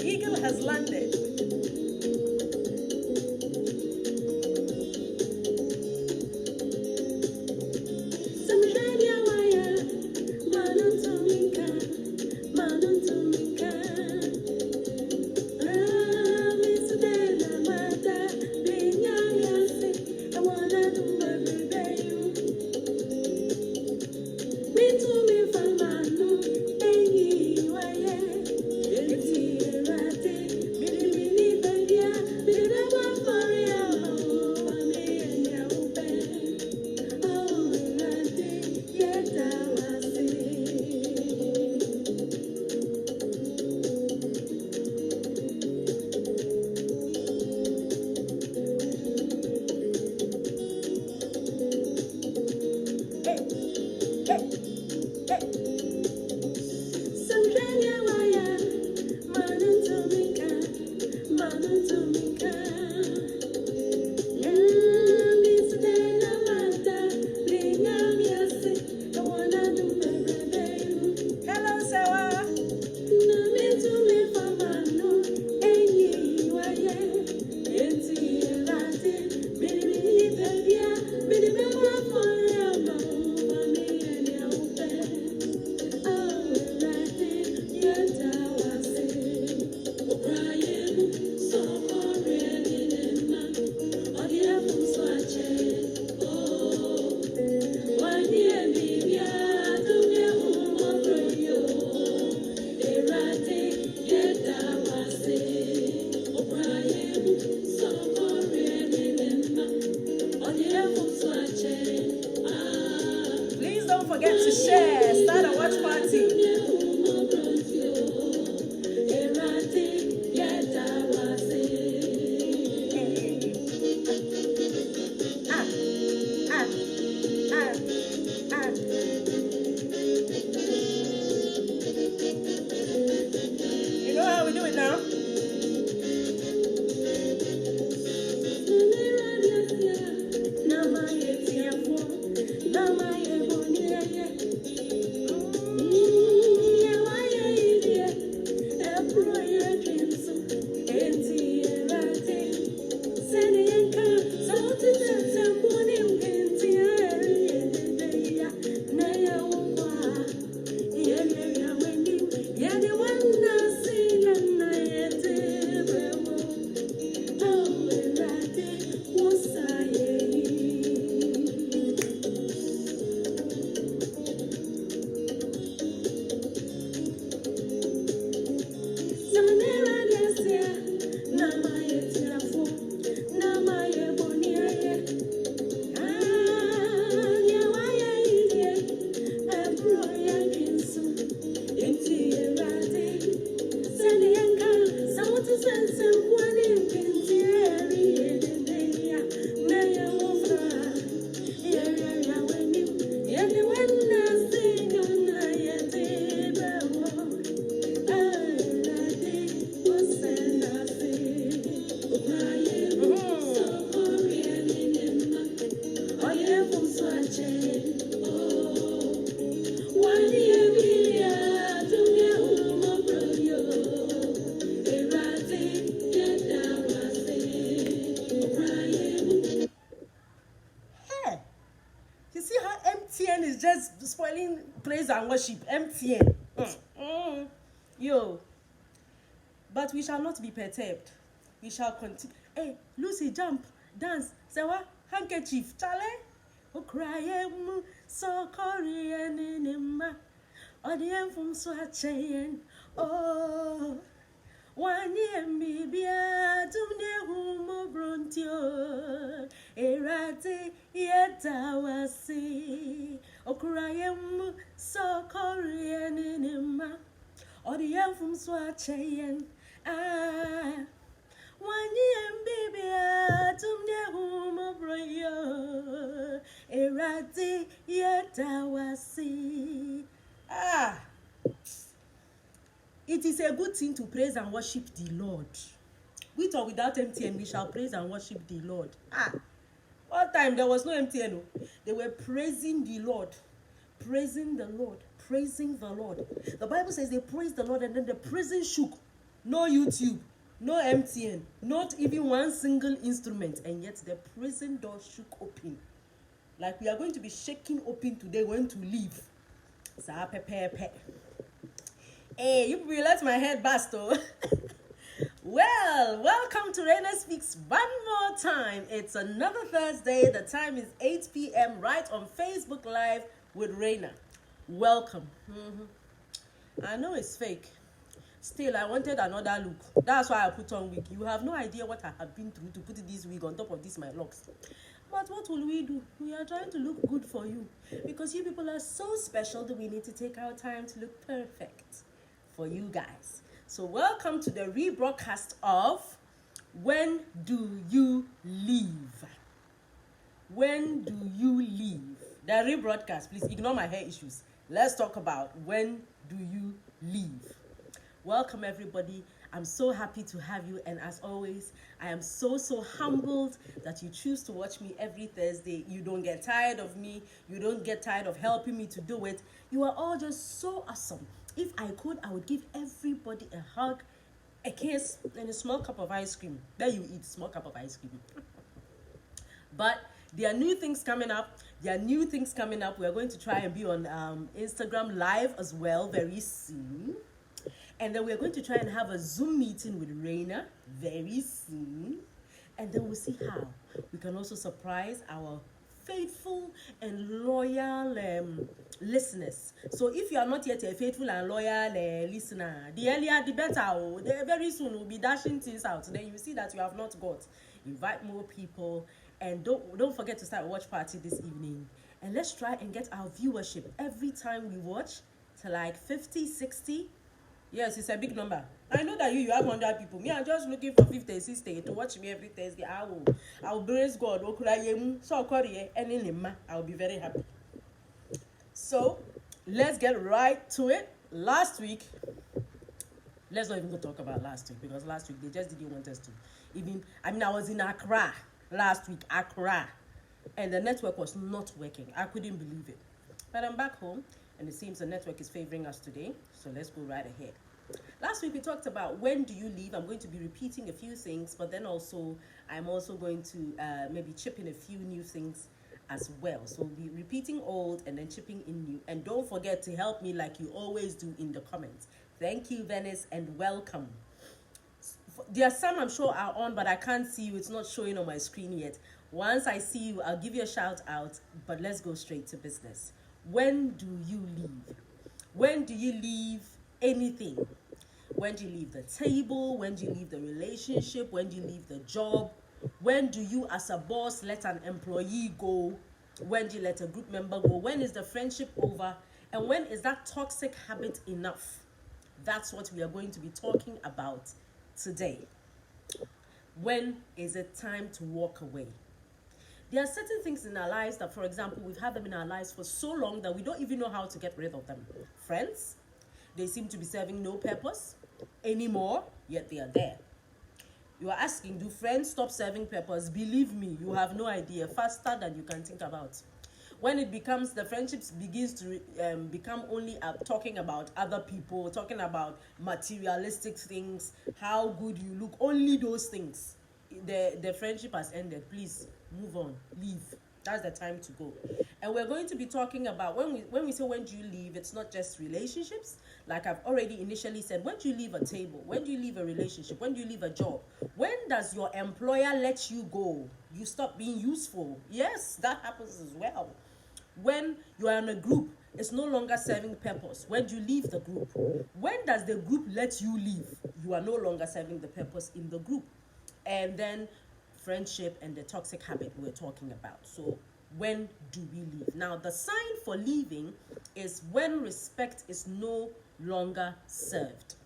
The eagle has landed. Please don't forget to share. Start a watch party. You know how we do it now? Is just spoiling praise and worship. MTN. Yo. But we shall not be perturbed. We shall continue. Hey, Lucy, jump, dance, sewa, handkerchief, chale. O cry, so Korean in ma. Or the end from Swatchayan. Oh, 1 year, maybe I do ne humo brontio. Erate, yet I was see. O cry, so Korean in ma. Or the end from Swatchayan. Ah. 1 year, baby, I do ne humo broyo. Erate, yet I was see. Ah. It is a good thing to praise and worship the Lord. With or without MTN, we shall praise and worship the Lord. Ah. One time there was no MTN. They were praising the Lord. Praising the Lord. Praising the Lord. The Bible says they praised the Lord and then the prison shook. no YouTube, no MTN, not even one single instrument, and yet the prison door shook open. Like we are going to be shaking open today when to leave. Hey, you will let my head burst, oh. Well, welcome to Raina Speaks one more time. It's another Thursday. The time is 8 p.m. right on Facebook Live with Raina. Welcome. I know it's fake. Still, I wanted another look. That's why I put on wig. You have no idea what I have been through to put this wig on top of this my locks. But what will we do? We are trying to look good for you. Because you people are so special that we need to take our time to look perfect for you guys. So welcome to the rebroadcast of When Do You Leave? When do you leave? The rebroadcast, please ignore my hair issues. Let's talk about when do you leave? Welcome everybody. I'm so happy to have you, and as always, I am so humbled that you choose to watch me every Thursday. You don't get tired of me. You don't get tired of helping me to do it. You are all just so awesome. If I could, I would give everybody a hug, a kiss, and a small cup of ice cream. There you eat, small cup of ice cream. But there are new things coming up. We are going to try and be on Instagram Live as well very soon. And then we're going to try and have a Zoom meeting with Raina very soon. And then we'll see how we can also surprise our faithful and loyal listeners. So if you are not yet a faithful and loyal listener, the earlier the better. Very soon we'll be dashing things out. Then you see that you have not got. Invite more people. And don't forget to start a watch party this evening. And let's try and get our viewership every time we watch to like 50, 60. Yes, it's a big number. I know that you have 100 people. Me, I'm just looking for 50, 60 to watch me every Thursday. I will praise God. I'll be very happy. So, let's get right to it. Last week, let's not even go talk about last week, because last week they just didn't want us to. I was in Accra last week, and the network was not working. I couldn't believe it. But I'm back home, and it seems the network is favoring us today. So let's go right ahead. Last week we talked about when do you leave. I'm going to be repeating a few things, but then also I'm also going to maybe chip in a few new things as well. So we'll be repeating old and then chipping in new. And don't forget to help me like you always do in the comments. Thank you, Venice, and welcome. There are some I'm sure are on, but I can't see you. It's not showing on my screen yet. Once I see you, I'll give you a shout out, but let's go straight to business. When do you leave? When do you leave anything? When do you leave the table? When do you leave the relationship? When do you leave the job? When do you as a boss let an employee go? When do you let a group member go? When is the friendship over? And when is that toxic habit enough? That's what we are going to be talking about today. When is it time to walk away? There are certain things in our lives that, for example, we've had them in our lives for so long that we don't even know how to get rid of them. Friends, they seem to be serving no purpose anymore, yet they are there. You are asking, do friends stop serving purpose? Believe me, you have no idea, faster than you can think about. When it becomes, the friendships begins to become only talking about other people, talking about materialistic things, how good you look, only those things. The friendship has ended. Please move on, leave. That's the time to go. And we're going to be talking about when we say when do you leave, it's not just relationships. Like I've already initially said, when do you leave a table? When do you leave a relationship? When do you leave a job? When does your employer let you go? You stop being useful. Yes, that happens as well. When you are in a group, it's no longer serving purpose. When do you leave the group? When does the group let you leave? You are no longer serving the purpose in the group. And then friendship and the toxic habit we're talking about. So when do we leave? Now, the sign for leaving is when respect is no longer served.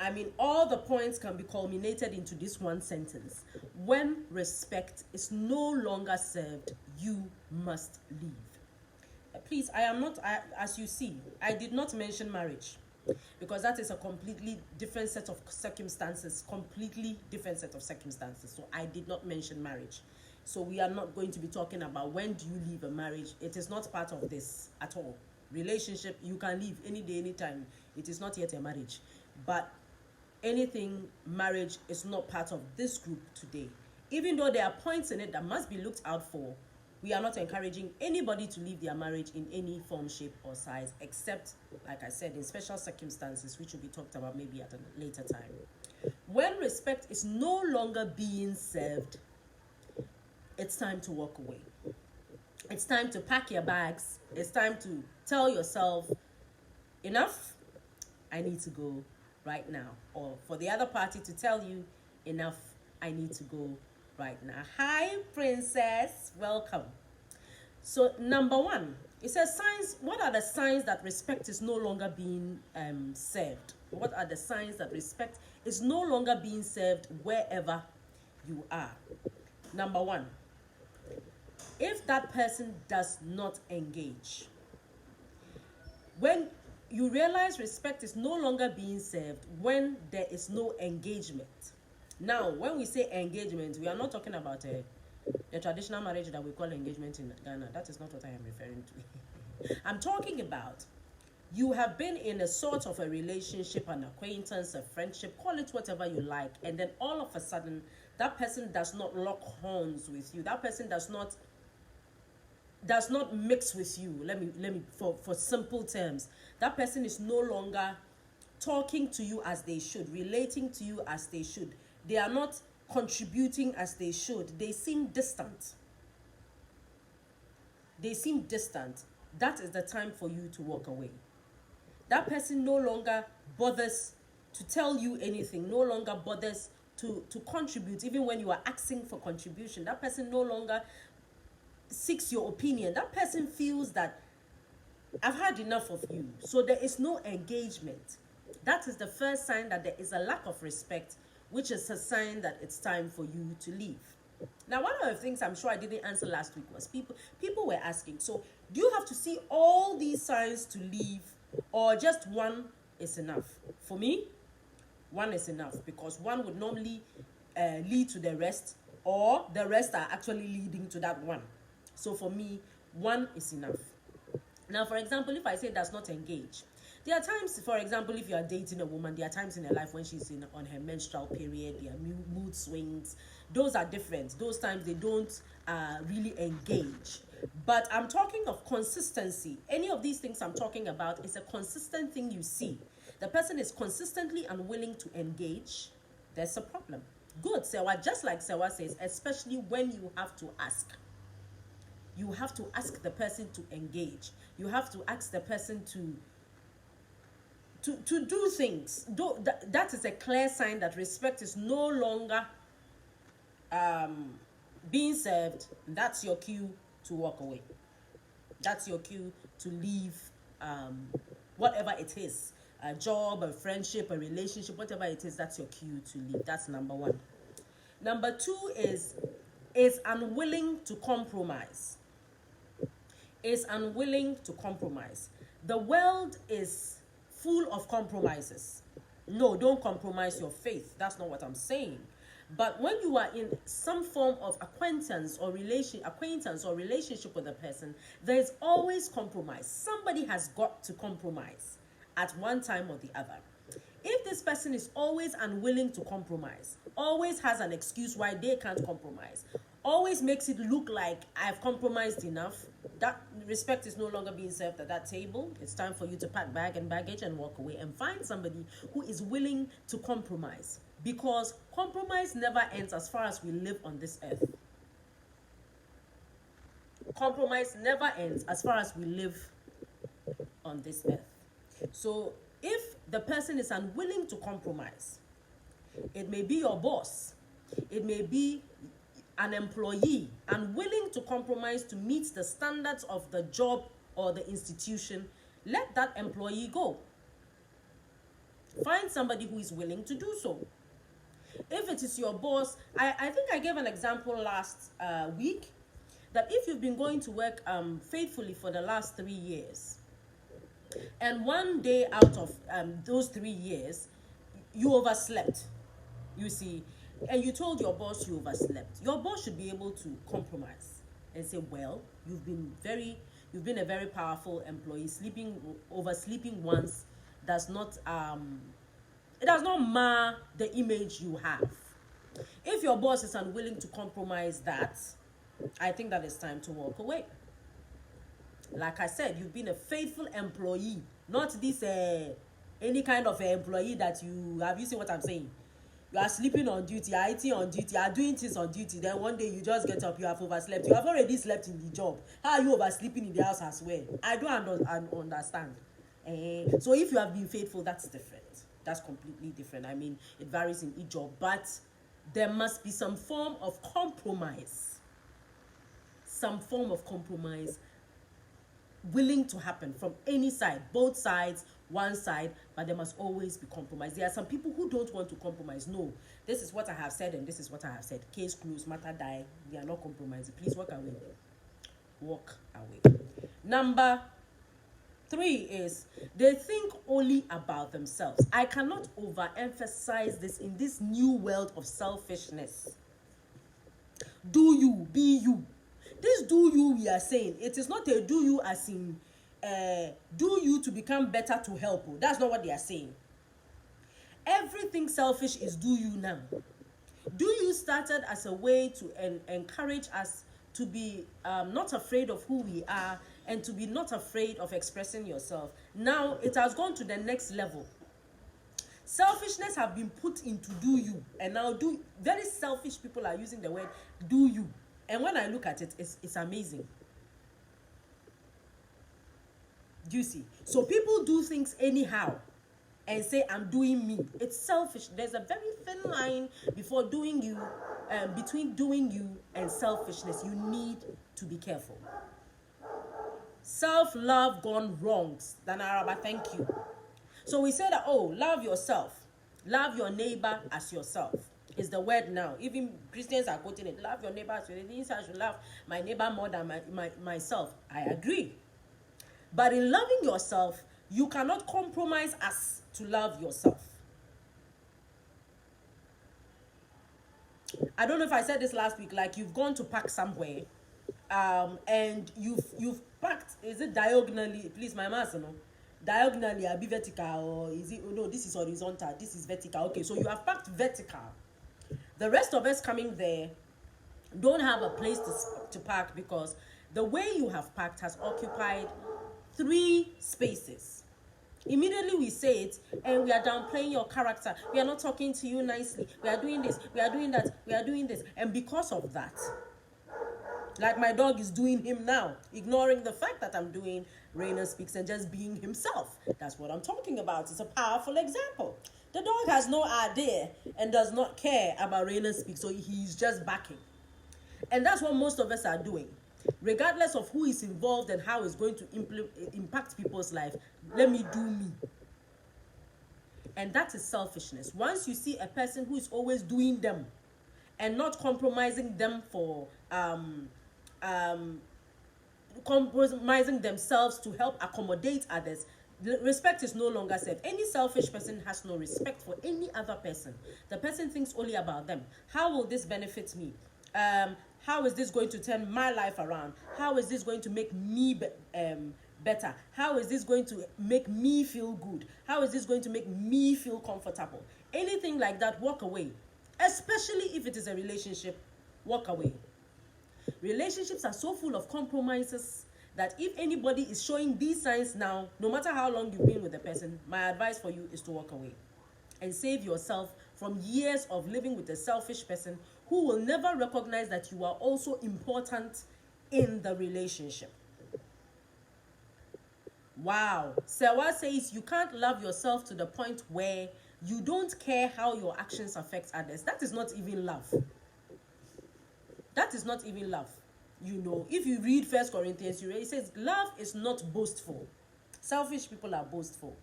I mean, all the points can be culminated into this one sentence. When respect is no longer served, you must leave. Please, as you see, I did not mention marriage, because that is a completely different set of circumstances, So I did not mention marriage. So we are not going to be talking about when do you leave a marriage. It is not part of this at all. Relationship, you can leave any day, anytime. It is not yet a marriage. but anything marriage is not part of this group today. Even though there are points in it that must be looked out for, we are not encouraging anybody to leave their marriage in any form, shape, or size, except, like I said, in special circumstances, which will be talked about maybe at a later time. When respect is no longer being served, it's time to walk away. It's time to pack your bags. It's time to tell yourself, enough, I need to go right now. Or for the other party to tell you, enough, I need to go right now. Hi, princess. Welcome. So, number one, it says signs. What are the signs that respect is no longer being served? What are the signs that respect is no longer being served wherever you are? Number one, if that person does not engage. When you realize respect is no longer being served when there is no engagement. Now, when we say engagement, we are not talking about the traditional marriage that we call engagement in Ghana. That is not what I am referring to. I'm talking about you have been in a sort of a relationship, an acquaintance, a friendship, call it whatever you like, and then all of a sudden, that person does not lock horns with you. That person does not mix with you. Let me for simple terms, that person is no longer talking to you as they should, relating to you as they should. They are not contributing as they should. They seem distant. That is the time for you to walk away. That person no longer bothers to tell you anything, no longer bothers to contribute, even when you are asking for contribution. That person no longer seeks your opinion. That person feels that I've had enough of you. So there is no engagement. That is the first sign that there is a lack of respect, which is a sign that it's time for you to leave. Now, one of the things I'm sure I didn't answer last week was people were asking, so do you have to see all these signs to leave, or just one is enough? For me, one is enough, because one would normally lead to the rest, or the rest are actually leading to that one. So for me, one is enough. Now, for example, if I say does not engage, there are times, for example, if you are dating a woman, there are times in her life when she's on her menstrual period, there are mood swings. Those are different. Those times they don't really engage. But I'm talking of consistency. Any of these things I'm talking about is a consistent thing you see. The person is consistently unwilling to engage. There's a problem. Good, Sewa, just like Sewa says, especially when you have to ask. You have to ask the person to engage. You have to ask the person to do things. That is a clear sign that respect is no longer being served. That's your cue to walk away. That's your cue to leave whatever it is. A job, a friendship, a relationship, whatever it is, that's your cue to leave. That's number one. Number two is unwilling to compromise. Is unwilling to compromise. The world is full of compromises. No, don't compromise your faith. That's not what I'm saying. But when you are in some form of acquaintance or relationship with a person, there is always compromise. Somebody has got to compromise at one time or the other. If this person is always unwilling to compromise, always has an excuse why they can't compromise, always makes it look like I've compromised enough, that respect is no longer being served at that table. It's time for you to pack bag and baggage and walk away and find somebody who is willing to compromise, because compromise never ends as far as we live on this earth. Compromise never ends as far as we live on this earth. So if the person is unwilling to compromise, it may be your boss, it may be an employee, unwilling to compromise to meet the standards of the job or the institution, let that employee go. Find somebody who is willing to do so. If it is your boss, I think I gave an example last week, that if you've been going to work faithfully for the last 3 years, and one day out of those 3 years, you overslept, you see, and you told your boss you overslept, your boss should be able to compromise and say, well, you've been a very powerful employee. Oversleeping once does not It does not mar the image you have. If your boss is unwilling to compromise that, I think that it's time to walk away. Like I said, you've been a faithful employee, not this any kind of employee that you have. You see what I'm saying? You are sleeping on duty, you are eating on duty, you are doing things on duty. Then one day you just get up, you have overslept. You have already slept in the job. How are you oversleeping in the house as well? I don't understand. So if you have been faithful, that's different. That's completely different. I mean, it varies in each job, but there must be some form of compromise. Some form of compromise willing to happen from any side, both sides, one side, but there must always be compromise. There are some people who don't want to compromise. No, this is what I have said and this is what I have said. Case closed, matter die. We are not compromising. Please walk away. Walk away. Number 3 is they think only about themselves. I cannot overemphasize this in this new world of selfishness. Do you, be you. This do you we are saying, it is not a do you as in do you to become better to help. That's not what they are saying. Everything selfish is do you now. Do you started as a way to encourage us to be not afraid of who we are and to be not afraid of expressing yourself. Now it has gone to the next level. Selfishness have been put into do you, and now very selfish people are using the word do you. And when I look at it, it's amazing. Do you see? So people do things anyhow and say, I'm doing me. It's selfish. There's a very thin line between doing you and selfishness. You need to be careful. Self-love gone wrong. Danaraba, thank you. So we say that, love yourself. Love your neighbor as yourself. Is the word now. Even Christians are quoting it. Love your neighbor as yourself. I should love my neighbor more than myself. I agree. But in loving yourself, you cannot compromise us to love yourself. I don't know if I said this last week, like you've gone to park somewhere, and you've parked, is it diagonally? Please, my master, no? Diagonally, I'll be vertical, or is it, no, this is horizontal, this is vertical. Okay, so you have parked vertical. The rest of us coming there don't have a place to park because the way you have parked has occupied 3 spaces. Immediately we say it and we are downplaying your character. We are not talking to you nicely. We are doing this, we are doing that, we are doing this. And because of that, like my dog is doing him now, ignoring the fact that I'm doing Rainer Speaks and just being himself. That's what I'm talking about. It's a powerful example. The dog has no idea and does not care about Rainer Speaks, so he's just backing. And that's what most of us are doing. Regardless of who is involved and how it's going to impact people's life, let me do me. And that is selfishness. Once you see a person who is always doing them and not compromising them for compromising themselves to help accommodate others, respect is no longer served. Any selfish person has no respect for any other person. The person thinks only about them. How will this benefit me? How is this going to turn my life around? How is this going to make me better? How is this going to make me feel good? How is this going to make me feel comfortable? Anything like that, walk away. Especially if it is a relationship, walk away. Relationships are so full of compromises that if anybody is showing these signs now, no matter how long you've been with the person, my advice for you is to walk away and save yourself from years of living with a selfish person who will never recognize that you are also important in the relationship. Wow. Sewa says you can't love yourself to the point where you don't care how your actions affect others. That is not even love. That is not even love. You know, if you read 1 Corinthians, it says love is not boastful. Selfish people are boastful.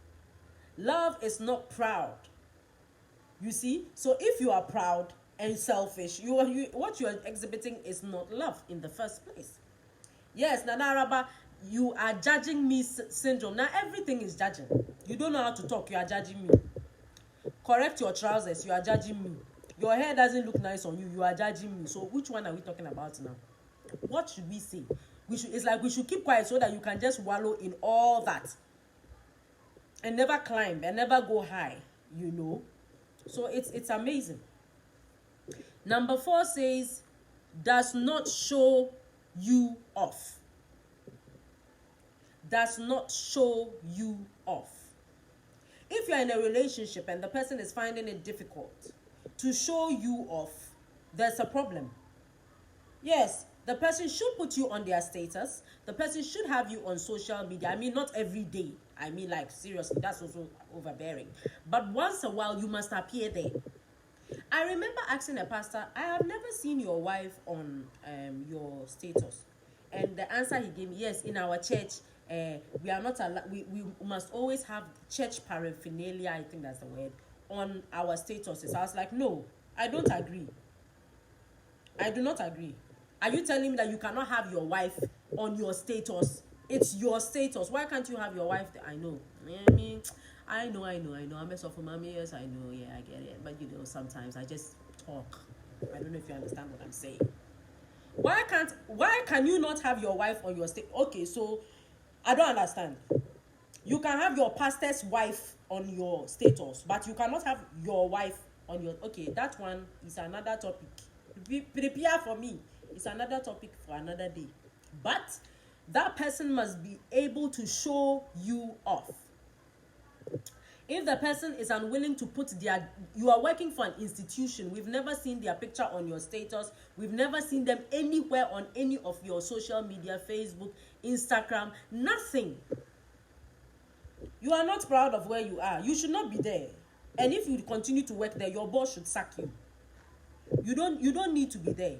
Love is not proud. You see? So if you are proud and selfish, what you are exhibiting is not love in the first place. Yes, Nana Araba, you are judging me syndrome. Now everything is judging. You don't know how to talk, you are judging me. Correct your trousers, you are judging me. Your hair doesn't look nice on you, you are judging me. So which one are we talking about now? What should we say? It's like we should keep quiet so that you can just wallow in all that and never climb and never go high. you know. So it's amazing. Number 4 says, does not show you off. Does not show you off. If you're in a relationship and the person is finding it difficult to show you off, there's a problem. Yes, the person should put you on their status. The person should have you on social media. I mean, not every day. I mean, like, seriously, that's also overbearing. But once a while, you must appear there. I remember asking a pastor, I have never seen your wife on your status. And the answer he gave me, yes, in our church, we are not allowed, we must always have church paraphernalia, I think that's the word, on our statuses. I was like, no, I don't agree. I do not agree. Are you telling me that you cannot have your wife on your status? It's your status. Why can't you have your wife there? I know. I know. I'm a sophomore, mommy. Yes, I know. Yeah, I get it. But sometimes I just talk. I don't know if you understand what I'm saying. Why can you not have your wife on your state? Okay, so I don't understand. You can have your pastor's wife on your status, but you cannot have your wife on your... Okay, that one is another topic. Prepare for me. It's another topic for another day. But that person must be able to show you off. If the person is unwilling to put you are working for an institution, we've never seen their picture on your status, we've never seen them anywhere on any of your social media, Facebook, Instagram, nothing. You are not proud of where you are. You should not be there. And if you continue to work there, your boss should sack you. You don't need to be there.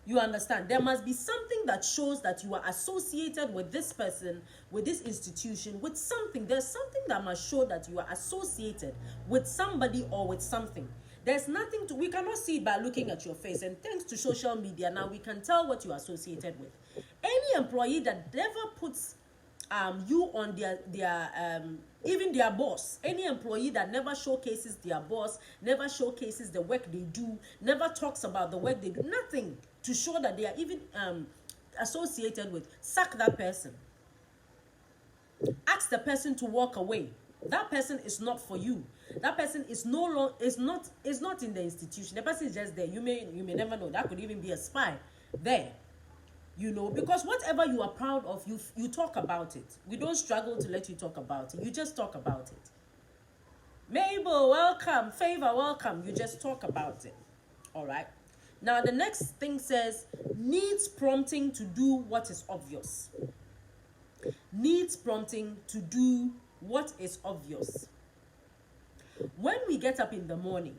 You understand? There must be something that shows that you are associated with this person, with this institution, with something. There's something that must show that you are associated with somebody or with something. There's nothing we cannot see it by looking at your face. And thanks to social media, now we can tell what you are associated with. Any employee that never puts you on their even their boss, any employee that never showcases their boss, never showcases the work they do, never talks about the work they do, nothing to show that they are even associated with, sack that person. Ask the person to walk away. That person is not for you. That person is not in the institution. The person is just there. You may never know. That could even be a spy there. Because whatever you are proud of, you talk about it. We don't struggle to let you talk about it. You just talk about it. Mabel, welcome. Favor, welcome. You just talk about it. All right. Now, the next thing says, needs prompting to do what is obvious. Needs prompting to do what is obvious. When we get up in the morning,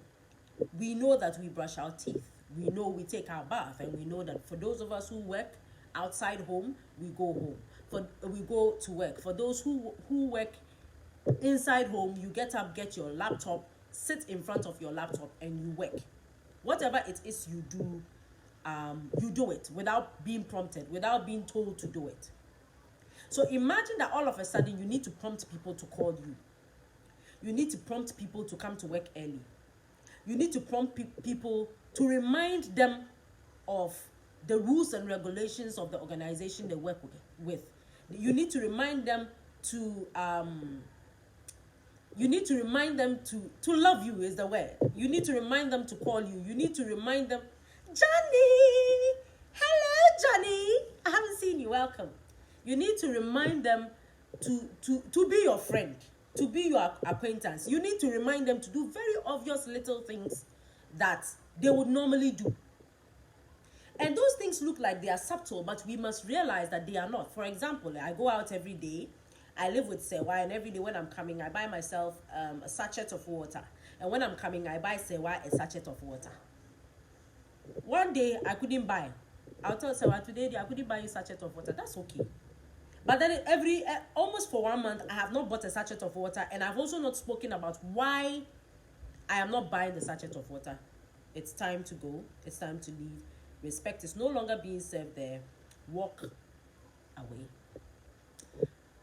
we know that we brush our teeth. We know we take our bath, and we know that for those of us who work outside home, we go home. We go to work. For those who work inside home, you get up, get your laptop, sit in front of your laptop, and you work. Whatever it is you do it without being prompted, without being told to do it. So imagine that all of a sudden you need to prompt people to call you. You need to prompt people to come to work early. You need to prompt people to remind them of the rules and regulations of the organization they work with. You need to remind them to love you is the word. You need to remind them to call you. You need to remind them, Johnny! Hello, Johnny! I haven't seen you. Welcome. You need to remind them to be your friend, to be your acquaintance. You need to remind them to do very obvious little things that they would normally do. And those things look like they are subtle, but we must realize that they are not. For example, I go out every day. I live with Sewa, and every day when I'm coming, I buy myself a sachet of water. And when I'm coming, I buy Sewa a sachet of water. One day, I couldn't buy. I'll tell Sewa, today I couldn't buy a sachet of water. That's okay. But then almost for 1 month, I have not bought a sachet of water. And I've also not spoken about why I am not buying the sachet of water. It's time to go. It's time to leave. Respect is no longer being served there. Walk away.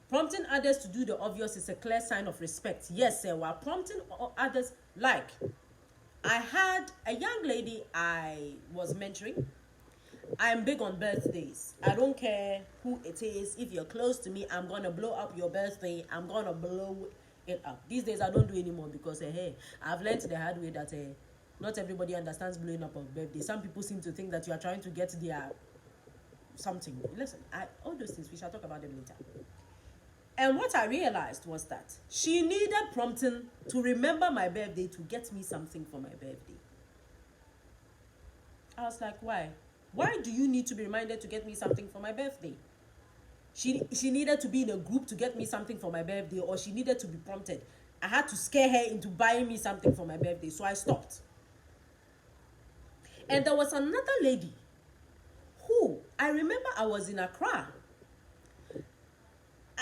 Prompting others to do the obvious is a clear sign of respect. Yes, sir. While prompting others, like I had a young lady I was mentoring. I'm big on birthdays. I don't care who it is. If you're close to me, I'm going to blow up your birthday. I'm going to blow it up. These days I don't do anymore because hey, I've learned the hard way that not everybody understands blowing up on birthday. Some people seem to think that you are trying to get their something. Listen, all those things, we shall talk about them later. And what I realized was that she needed prompting to remember my birthday to get me something for my birthday. I was like, why? Why do you need to be reminded to get me something for my birthday? She needed to be in a group to get me something for my birthday, or she needed to be prompted. I had to scare her into buying me something for my birthday, so I stopped. And there was another lady who, I remember I was in Accra.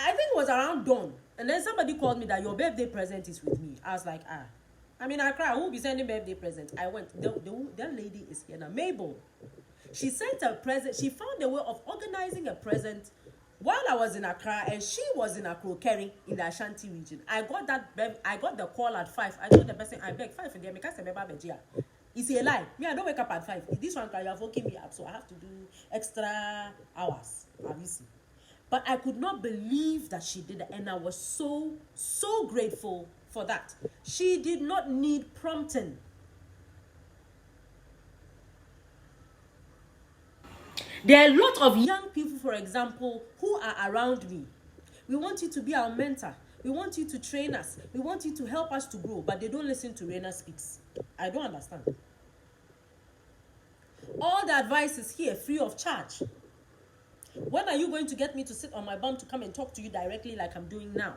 I think it was around dawn. And then somebody called me that your birthday present is with me. I was like, I'm in Accra. Who will be sending birthday present? I went. That lady is here now. Mabel. She sent a present. She found a way of organizing a present while I was in Accra, and she was in Accra Kerry in the Ashanti region. I got the call at 5. I told the person, I beg 5 in there. Because it's a lie. Me, I don't wake up at 5. This one, you have woken me up, so I have to do extra hours. Obviously. But I could not believe that she did that, and I was so grateful for that. She did not need prompting. There are a lot of young people, for example, who are around me. We want you to be our mentor. We want you to train us. We want you to help us to grow, but they don't listen to Reina Speaks. I don't understand. All the advice is here, free of charge. When are you going to get me to sit on my bum to come and talk to you directly like I'm doing now?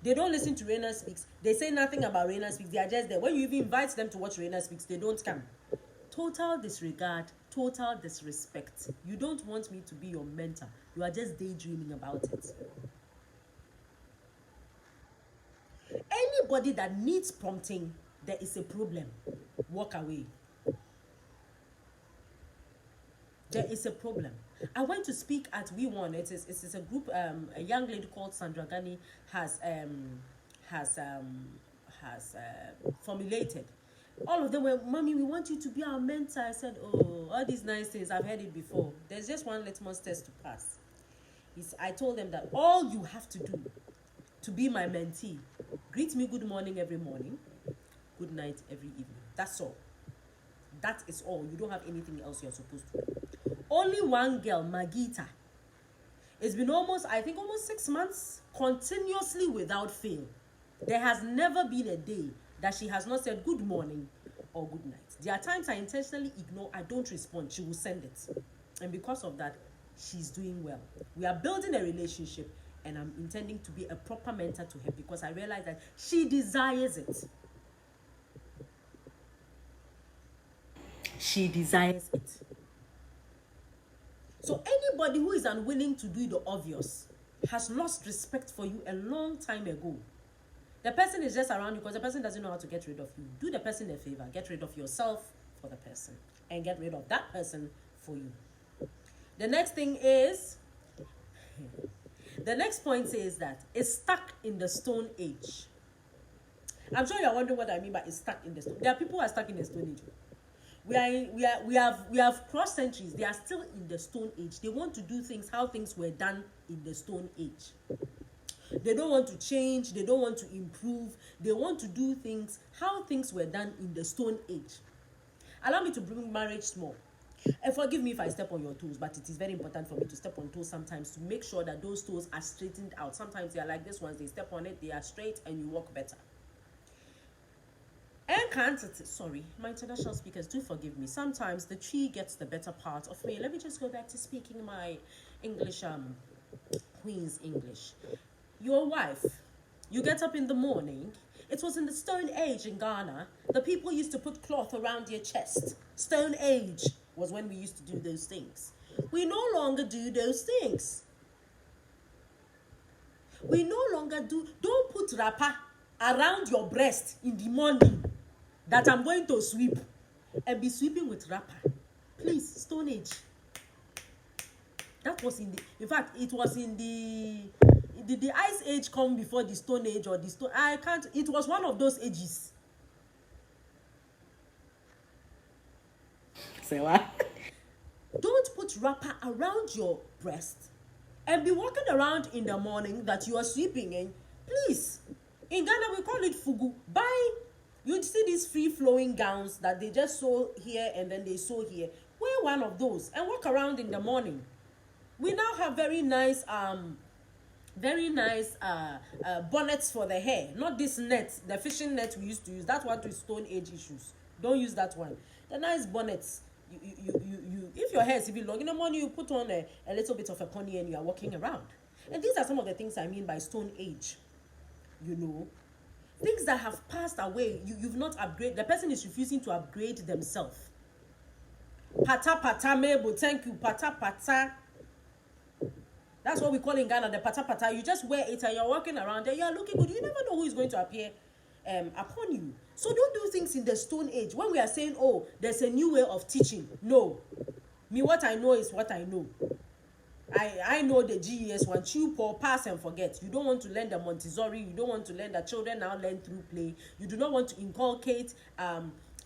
They don't listen to Reina Speaks. They say nothing about Reina Speaks. They are just there. When you even invite them to watch Reina Speaks, they don't come. Total disregard, total disrespect. You don't want me to be your mentor. You are just daydreaming about it. Anybody that needs prompting, there is a problem. Walk away. There is a problem. I went to speak at We1. It is a group. A young lady called Sandra Gani has formulated. All of them were, Mommy, we want you to be our mentor. I said, oh, all these nice things, I've heard it before. There's just one litmus test to pass. I told them that all you have to do to be my mentee, greet me good morning every morning, good night every evening. That's all. That is all. You don't have anything else you're supposed to do. Only one girl, Magita, it's been almost 6 months continuously without fail. There has never been a day that she has not said good morning or good night. There are times I intentionally ignore, I don't respond, she will send it. And because of that, she's doing well. We are building a relationship, and I'm intending to be a proper mentor to her because I realize that she desires it. She desires it. So anybody who is unwilling to do the obvious has lost respect for you a long time ago. The person is just around you because the person doesn't know how to get rid of you. Do the person a favor. Get rid of yourself for the person. And get rid of that person for you. The next thing is, the next point says that it's stuck in the Stone Age. I'm sure you're wondering what I mean by it's stuck in the Stone Age. There are people who are stuck in the Stone Age. We have crossed centuries. They are still in the Stone Age. They want to do things how things were done in the Stone Age. They don't want to change. They don't want to improve. They want to do things how things were done in the Stone Age. Allow me to bring marriage small. And forgive me if I step on your toes, but it is very important for me to step on toes sometimes to make sure that those toes are straightened out. Sometimes they are like this ones. They step on it, they are straight, and you walk better. Sorry, my international speakers, do forgive me. Sometimes the tree gets the better part of me. Let me just go back to speaking my English, Queen's English. Your wife, you get up in the morning. It was in the Stone Age in Ghana. The people used to put cloth around your chest. Stone Age was when we used to do those things. We no longer do those things. We no longer do. Don't put wrapper around your breast in the morning that I'm going to sweep and be sweeping with wrapper. Please, Stone Age. That was in fact, it was in the Ice Age come before the Stone Age or the Stone, it was one of those ages. Say what? Don't put wrapper around your breast and be walking around in the morning that you are sweeping in. Please, In Ghana, we call it fugu. You'd see these free-flowing gowns that they just sew here and then they sew here. Wear one of those and walk around in the morning. We now have very nice bonnets for the hair. Not this net, the fishing net we used to use. That one to Stone Age issues. Don't use that one. The nice bonnets. You if your hair is even long in the morning, you put on a little bit of a pony and you are walking around. And these are some of the things I mean by Stone Age. Things that have passed away. You've not upgraded. The person is refusing to upgrade themselves. Pata pata mebo, thank you. Pata pata. That's what we call in Ghana the pata pata. You just wear it and you're walking around and you're looking good. You never know who is going to appear upon you. So don't do things in the Stone Age. When we are saying, oh, there's a new way of teaching. No. What I know is what I know. I know the GES one. Chew, pour, pass and forget. You don't want to learn the Montessori. You don't want to learn that children now learn through play. You do not want to inculcate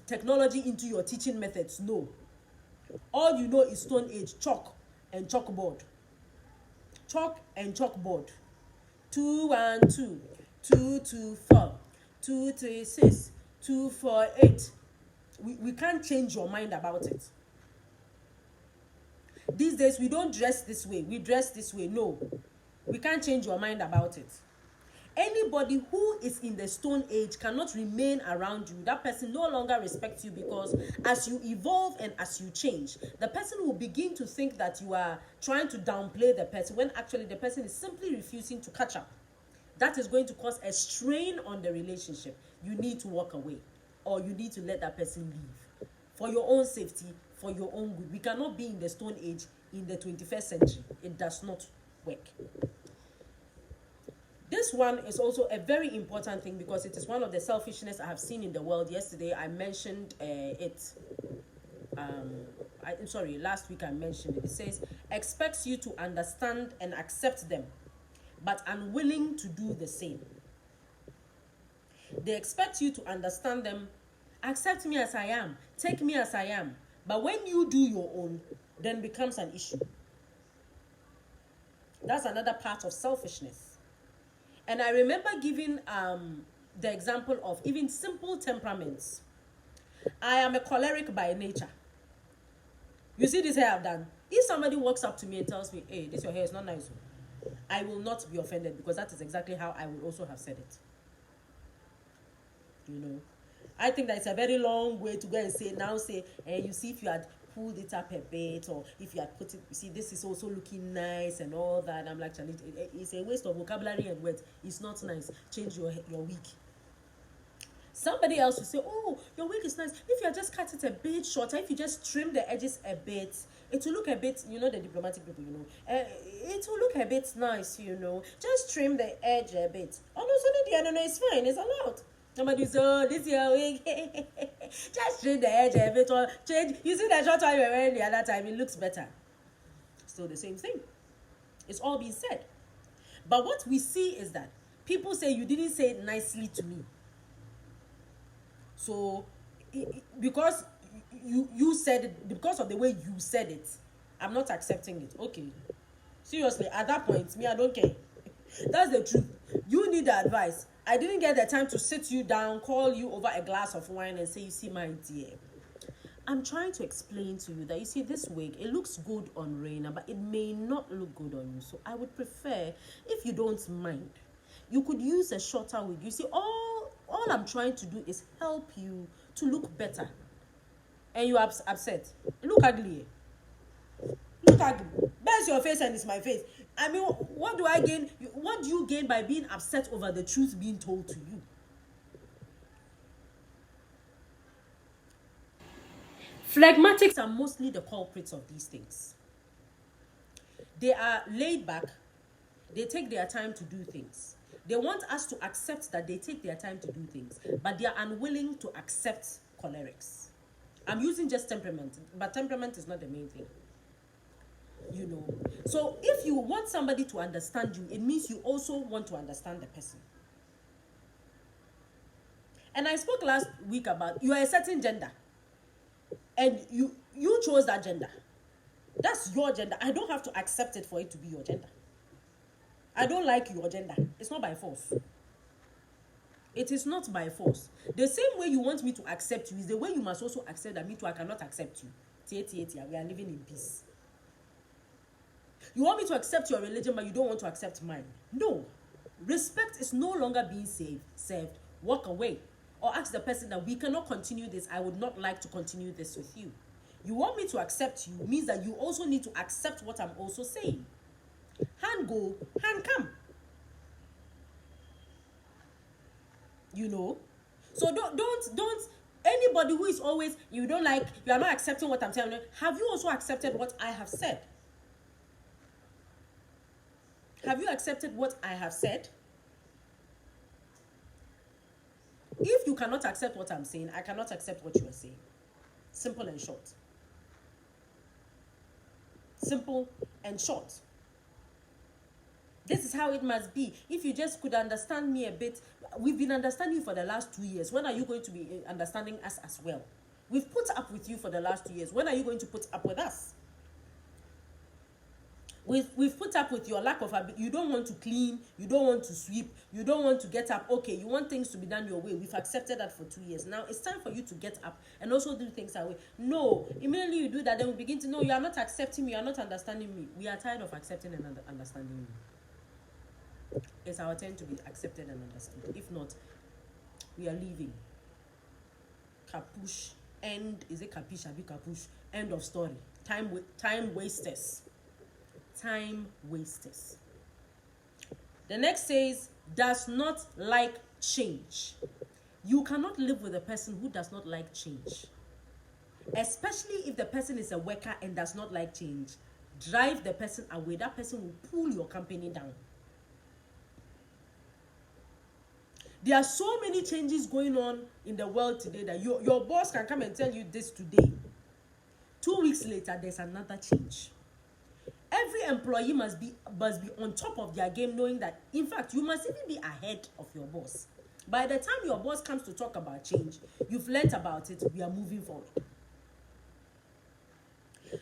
technology into your teaching methods. No. All you know is Stone Age, chalk and chalkboard. Chalk and chalkboard. 2 1 2 2 2 4 2 3 6 2 4 8. We can't change your mind about it. These days we don't dress this way. We dress this way. No, we can't change your mind about it. Anybody who is in the Stone Age cannot remain around you. That person no longer respects you, because as you evolve and as you change, the person will begin to think that you are trying to downplay the person, when actually the person is simply refusing to catch up. That is going to cause a strain on the relationship. You need to walk away, or you need to let that person leave for your own safety, for your own good. We cannot be in the Stone Age in the 21st century. It does not work. This one is also a very important thing, because it is one of the selfishness I have seen in the world. Yesterday I mentioned last week I mentioned it. It says, expects you to understand and accept them, but unwilling to do the same. They expect you to understand them, accept me as I am, take me as I am. But when you do your own, then becomes an issue. That's another part of selfishness. And I remember giving the example of even simple temperaments. I am a choleric by nature. You see this hair I've done? If somebody walks up to me and tells me, hey, this your hair is not nice, I will not be offended, because that is exactly how I would also have said it. I think that it's a very long way to go and say, you see, if you had pulled it up a bit, or if you had put it, you see, this is also looking nice and all that. I'm like, it's a waste of vocabulary and words. It's not nice. Change your wig. Somebody else will say, oh, your wig is nice. If you just cut it a bit shorter, if you just trim the edges a bit, it will look a bit, the diplomatic people, it will look a bit nice, Just trim the edge a bit. Oh, no, it's fine. It's allowed. Somebody says, oh, this is your wig. Just trim the edge a bit, or change. You see that short time you were wearing the other time, it looks better. Still the same thing. It's all being said. But what we see is that people say, you didn't say it nicely to me. So, because you said it, because of the way you said it, I'm not accepting it. Okay. Seriously, at that point, me, I don't care. That's the truth. You need the advice. I didn't get the time to sit you down, call you over a glass of wine and say, you see, my dear, I'm trying to explain to you that, you see, this wig, it looks good on Reina, but it may not look good on you. So I would prefer, if you don't mind, you could use a shorter wig. You see, all I'm trying to do is help you to look better. And you are upset. Look ugly. Look ugly. That's your face and it's my face. I mean, what do I gain? What do you gain by being upset over the truth being told to you? Phlegmatics are mostly the culprits of these things. They are laid back. They take their time to do things. They want us to accept that they take their time to do things, but they are unwilling to accept cholerics. I'm using just temperament, but temperament is not the main thing. So if you want somebody to understand you, it means you also want to understand the person. And I spoke last week about, you are a certain gender, and you chose that gender. That's your gender. I don't have to accept it for it to be your gender. I don't like your gender. It's not by force. It is not by force. The same way you want me to accept you is the way you must also accept that me too, I cannot accept you. We are living in peace. You want me to accept your religion, but you don't want to accept mine. No. Respect is no longer being served. Walk away. Or ask the person that we cannot continue this. I would not like to continue this with you. You want me to accept you means that you also need to accept what I'm also saying. Hand go, hand come. You know? So don't anybody who is always, you don't like, you are not accepting what I'm telling you. Have you also accepted what I have said? Have you accepted what I have said? If you cannot accept what I'm saying, I cannot accept what you are saying. Simple and short. Simple and short. This is how it must be. If you just could understand me a bit, we've been understanding you for the last 2 years. When are you going to be understanding us as well? We've put up with you for the last 2 years. When are you going to put up with us? We've put up with your lack of ability. You don't want to clean, you don't want to sweep, you don't want to get up. Okay, you want things to be done your way. We've accepted that for 2 years. Now it's time for you to get up and also do things our way. No, immediately you do that, then we begin to know you are not accepting me, you are not understanding me. We are tired of accepting and understanding you. It's our turn to be accepted and understood. If not, we are leaving. Capush. End. Is it capish? Abi capush. End of story. Time wasters. Time wasters. The next says, does not like change. You cannot live with a person who does not like change. Especially if the person is a worker and does not like change. Drive the person away. That person will pull your company down. There are so many changes going on in the world today that your boss can come and tell you this today. 2 weeks later, there's another change. Every employee must be on top of their game, knowing that, in fact, you must even be ahead of your boss. By the time your boss comes to talk about change, you've learnt about it, we are moving forward.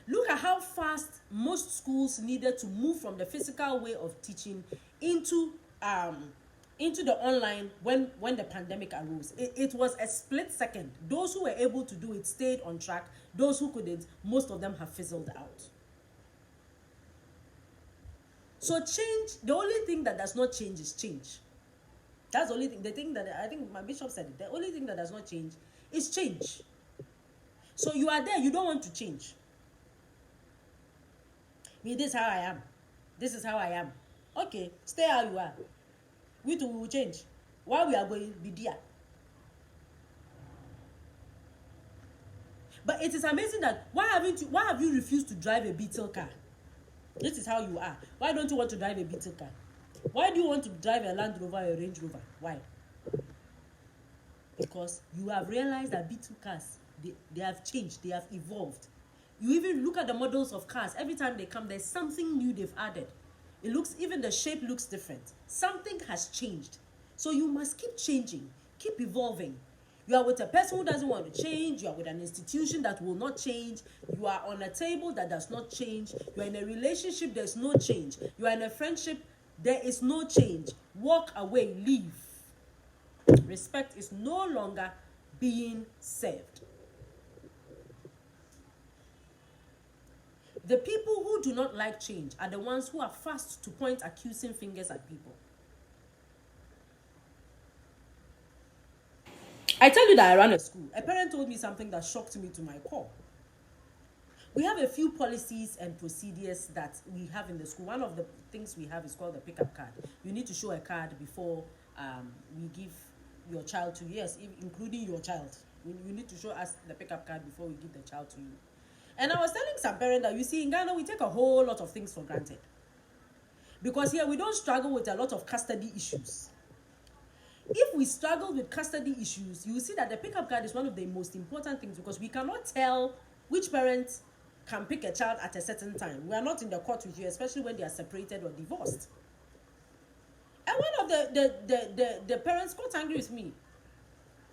Look at how fast most schools needed to move from the physical way of teaching into the online when the pandemic arose. It was a split second. Those who were able to do it stayed on track. Those who couldn't, most of them have fizzled out. So change, the only thing that does not change is change. That's the only thing. The thing that I think my bishop said it. The only thing that does not change is change. So you are there, you don't want to change. Me, this is how I am. This is how I am. Okay, stay how you are. We too will change. Why we are going to be there? But it is amazing that why have you refused to drive a Beetle car? This is how you are. Why don't you want to drive a Beetle car? Why do you want to drive a Land Rover or a Range Rover? Why? Because you have realized that Beetle cars, they have changed, they have evolved. You even look at the models of cars. Every time they come, there's something new they've added. It looks, even the shape looks different. Something has changed. So you must keep changing, keep evolving. You are with a person who doesn't want to change. You are with an institution that will not change. You are on a table that does not change. You are in a relationship, there's no change. You are in a friendship, there is no change. Walk away, leave. Respect is no longer being served. The people who do not like change are the ones who are fast to point accusing fingers at people. I tell you that I ran a school. A parent told me something that shocked me to my core. We have a few policies and procedures that we have in the school. One of the things we have is called the pickup card. You need to show a card before we give your child to you. Yes, including your child. You need to show us the pickup card before we give the child to you. And I was telling some parents that, you see, in Ghana, we take a whole lot of things for granted. Because here, we don't struggle with a lot of custody issues. If we struggle with custody issues, you will see that the pickup card is one of the most important things, because we cannot tell which parent can pick a child at a certain time. We are not in the court with you, especially when they are separated or divorced. And one of the parents got angry with me.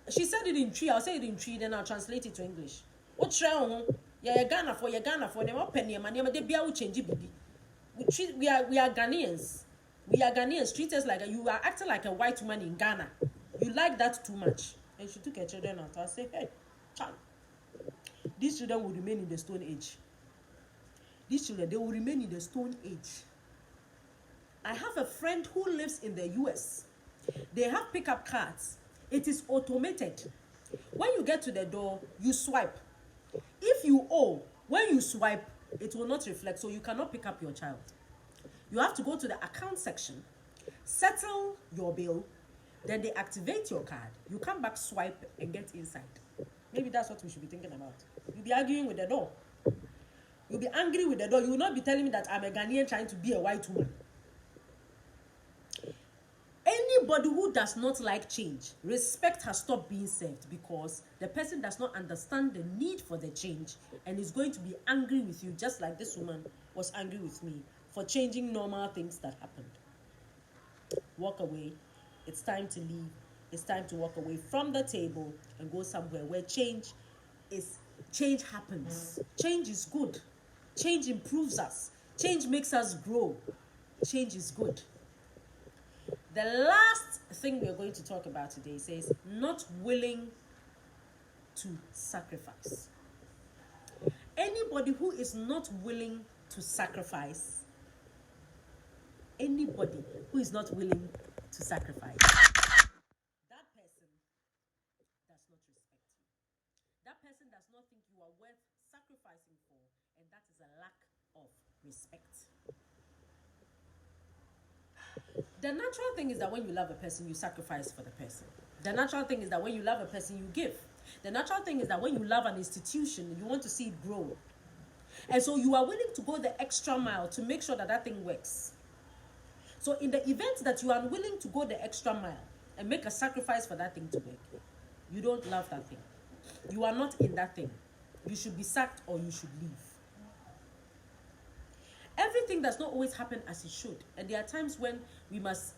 She said it in Tree. I'll say it in Tree, then I'll translate it to English. What's wrong? Yeah, Ghana for them all penny money, but they be able to change it. We are Ghanaians. We are Ghanaians. Treat us like you are acting like a white woman in Ghana. You like that too much. And she took her children out. I say, hey, child, these children will remain in the Stone Age. These children, they will remain in the Stone Age. I have a friend who lives in the US. They have pickup cards. It is automated. When you get to the door, you swipe. If you owe, when you swipe, it will not reflect, so you cannot pick up your child. You have to go to the account section, settle your bill, then they activate your card. You come back, swipe, and get inside. Maybe that's what we should be thinking about. You'll be arguing with the door. You'll be angry with the door. You will not be telling me that I'm a Ghanaian trying to be a white woman. Anybody who does not like change, respect has stopped being served, because the person does not understand the need for the change and is going to be angry with you, just like this woman was angry with me for changing normal things that happened. Walk away. It's time to leave. It's time to walk away from the table and go somewhere where change happens. Change is good. Change improves us. Change makes us grow. Change is good. The last thing we're going to talk about today says not willing to sacrifice. Anybody who is not willing to sacrifice, anybody who is not willing to sacrifice, that person does not respect you. That person does not think you are worth sacrificing for, and that is a lack of respect. The natural thing is that when you love a person, you sacrifice for the person. The natural thing is that when you love a person, you give. The natural thing is that when you love an institution, you want to see it grow. And so you are willing to go the extra mile to make sure that that thing works. So in the event that you are unwilling to go the extra mile and make a sacrifice for that thing to work, you don't love that thing. You are not in that thing. You should be sacked or you should leave. Everything does not always happen as it should. And there are times when we must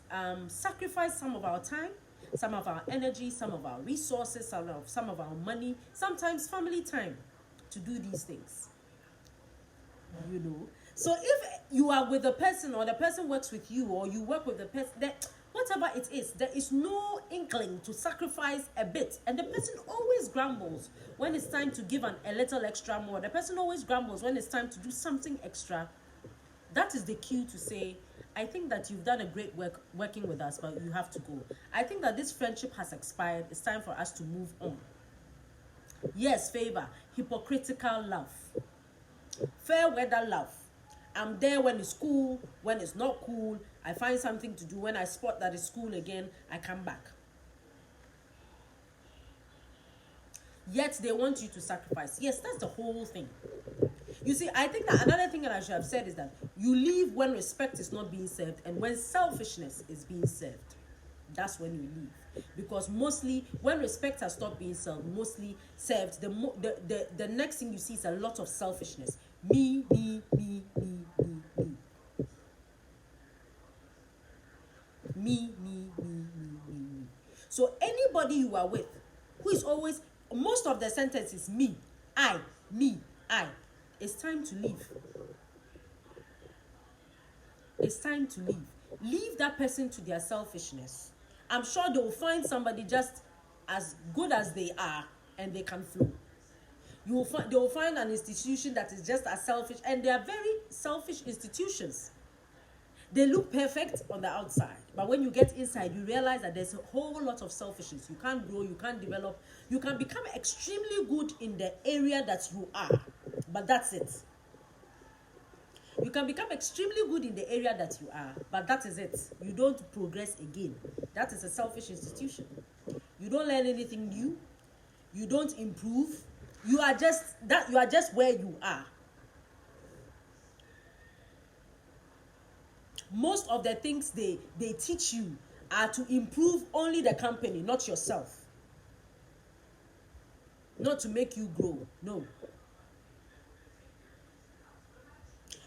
sacrifice some of our time, some of our energy, some of our resources, some of our money, sometimes family time to do these things. You know. So if you are with a person or the person works with you or you work with the person, that whatever it is, there is no inkling to sacrifice a bit. And the person always grumbles when it's time to give a little extra more. The person always grumbles when it's time to do something extra. That is the cue to say, I think that you've done a great work working with us, but you have to go. I think that this friendship has expired. It's time for us to move on. Yes, favor. Hypocritical love. Fair weather love. I'm there when it's cool, when it's not cool. I find something to do. When I spot that it's cool again, I come back. Yet they want you to sacrifice. Yes, that's the whole thing. You see, I think that another thing that I should have said is that you leave when respect is not being served and when selfishness is being served. That's when you leave. Because mostly, when respect has stopped being served, the next thing you see is a lot of selfishness. Me. So anybody you are with who is always, most of the sentence is me, I. It's time to leave. It's time to leave. Leave that person to their selfishness. I'm sure they will find somebody just as good as they are and they can flow. They will find an institution that is just as selfish, and they are very selfish institutions. They look perfect on the outside, but when you get inside, you realize that there's a whole lot of selfishness. You can't grow, you can't develop. You can become extremely good in the area that you are, but that's it. You can become extremely good in the area that you are, but that is it. You don't progress again. That is a selfish institution. You don't learn anything new. You don't improve. You are just where you are. Most of the things they teach you are to improve only the company, not yourself. Not to make you grow. No.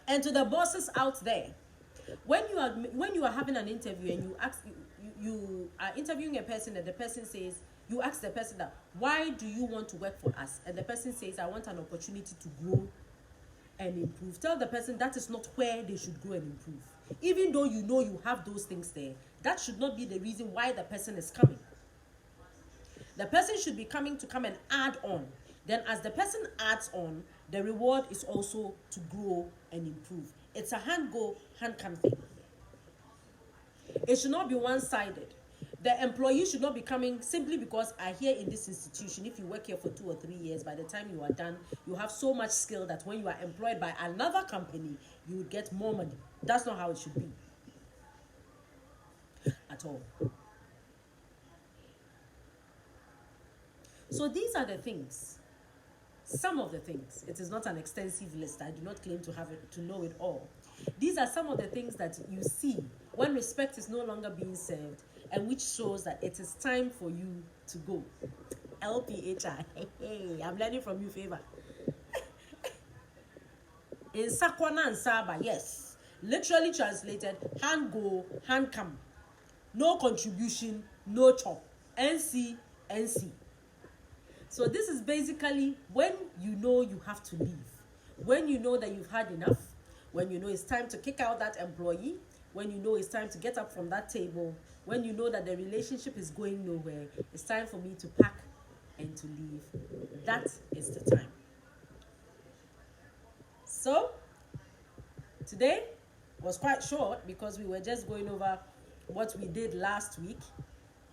And to the bosses out there, when you are having an interview and you are interviewing a person and the person says, you ask the person that, why do you want to work for us? And the person says, I want an opportunity to grow and improve. Tell the person that is not where they should grow and improve. Even though you know you have those things there, that should not be the reason why the person is coming. The person should be coming to come and add on. Then as the person adds on, the reward is also to grow and improve. It's a hand go, hand come thing. It should not be one-sided. The employee should not be coming simply because I hear in this institution, if you work here for 2 or 3 years, by the time you are done, you have so much skill that when you are employed by another company, you would get more money. That's not how it should be at all. So these are the things, some of the things. It is not an extensive list. I do not claim to have it, to know it all. These are some of the things that you see when respect is no longer being served, and which shows that it is time for you to go. LPHI. Hey, I'm learning from you, Favor. In Sakwana and Saba, yes. Literally translated, hand go, hand come. No contribution, no chop. NC, NC. So this is basically when you know you have to leave. When you know that you've had enough. When you know it's time to kick out that employee. When you know it's time to get up from that table. When you know that the relationship is going nowhere. It's time for me to pack and to leave. That is the time. So, today was quite short because we were just going over what we did last week.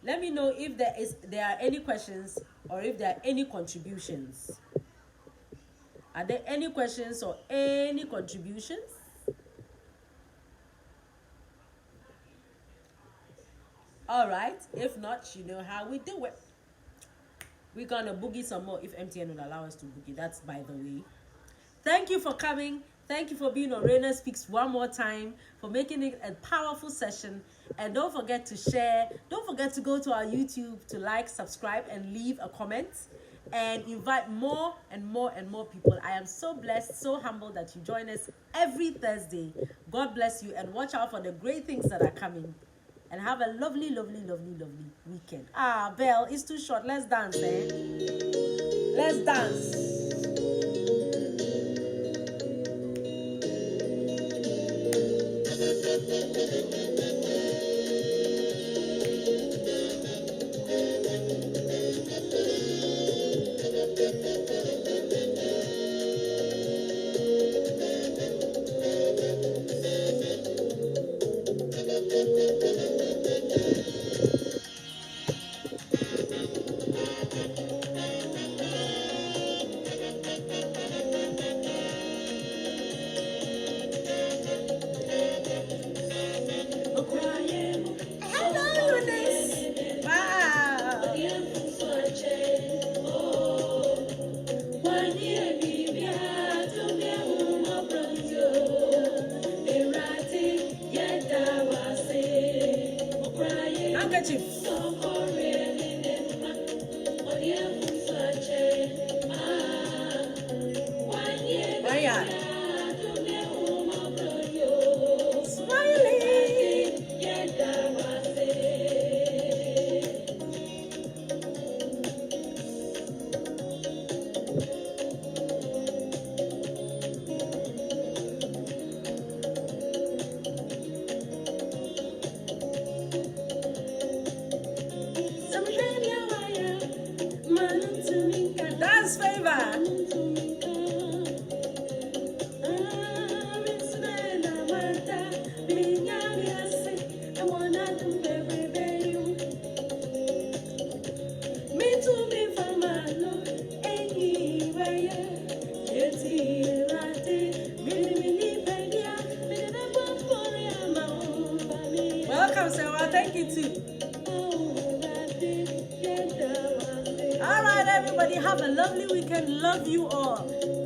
Let me know if there are any questions or if there are any contributions. Are there any questions or any contributions? All right. If not, you know how we do it. We're going to boogie some more if MTN will allow us to boogie. That's by the way. Thank you for coming. Thank you for being on Rainer Speaks one more time, for making it a powerful session. And don't forget to share. Don't forget to go to our YouTube to like, subscribe, and leave a comment. And invite more and more and more people. I am so blessed, so humbled that you join us every Thursday. God bless you, and watch out for the great things that are coming. And have a lovely, lovely, lovely, lovely weekend. Ah, Belle, it's too short. Let's dance, eh? Let's dance. Welcome, Sewa. Thank you too. All right, everybody, have a lovely weekend. Love you all.